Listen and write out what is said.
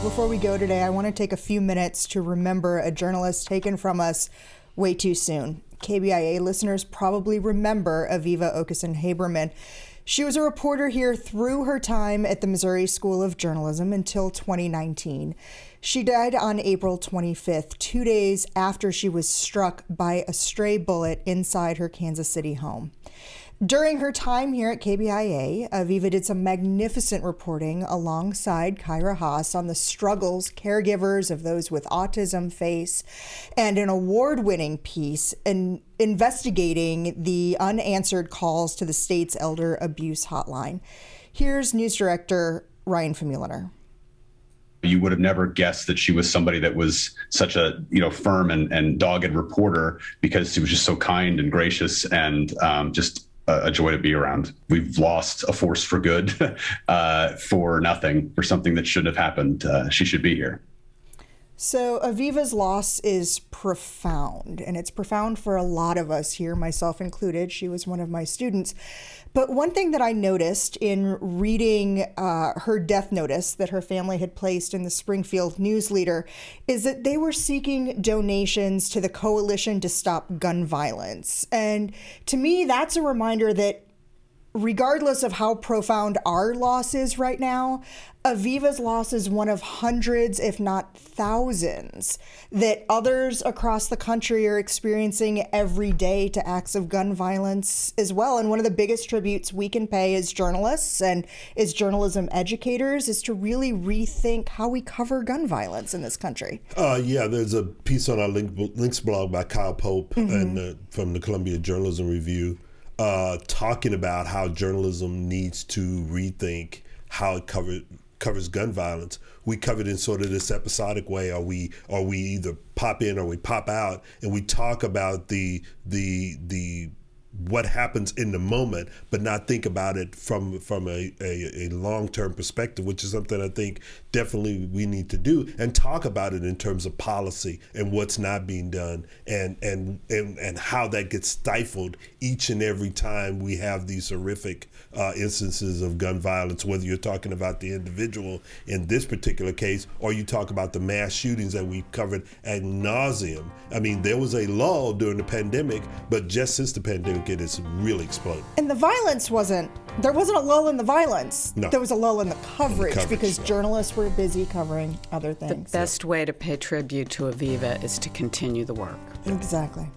Before we go today, I want to take a few minutes to remember a journalist taken from us way too soon. KBIA listeners probably remember Aviva Okeson-Haberman. She was a reporter here through her time at the Missouri School of Journalism until 2019. She died on April 25th, 2 days after she was struck by a stray bullet inside her Kansas City home. During her time here at KBIA, Aviva did some magnificent reporting alongside Kyra Haas on the struggles caregivers of those with autism face, and an award-winning piece investigating the unanswered calls to the state's elder abuse hotline. Here's News Director Ryan Famuliner. You would have never guessed that she was somebody that was such a firm and dogged reporter, because she was just so kind and gracious and just a joy to be around. We've lost a force for good for nothing, for something that shouldn't have happened. She should be here. So Aviva's loss is profound, and it's profound for a lot of us here, myself included. She was one of my students. But one thing that I noticed in reading her death notice that her family had placed in the Springfield News Leader is that they were seeking donations to the Coalition to Stop Gun Violence. And to me, that's a reminder that regardless of how profound our loss is right now, Aviva's loss is one of hundreds, if not thousands, that others across the country are experiencing every day to acts of gun violence as well. And one of the biggest tributes we can pay as journalists and as journalism educators is to really rethink how we cover gun violence in this country. There's a piece on our Links blog by Kyle Pope and from the Columbia Journalism Review talking about how journalism needs to rethink how it covers gun violence. We cover it in sort of this episodic way, or we either pop in or we pop out, and we talk about the what happens in the moment, but not think about it from a long-term perspective, which is something I think definitely we need to do, and talk about it in terms of policy and what's not being done, and how that gets stifled each and every time we have these horrific instances of gun violence, whether you're talking about the individual in this particular case, or you talk about the mass shootings that we covered ad nauseum. I mean, there was a lull during the pandemic, but just since the pandemic, it has really exploded. And the violence there wasn't a lull in the violence. No. There was a lull in the coverage because journalists were busy covering other things. The best way to pay tribute to Aviva is to continue the work. Exactly.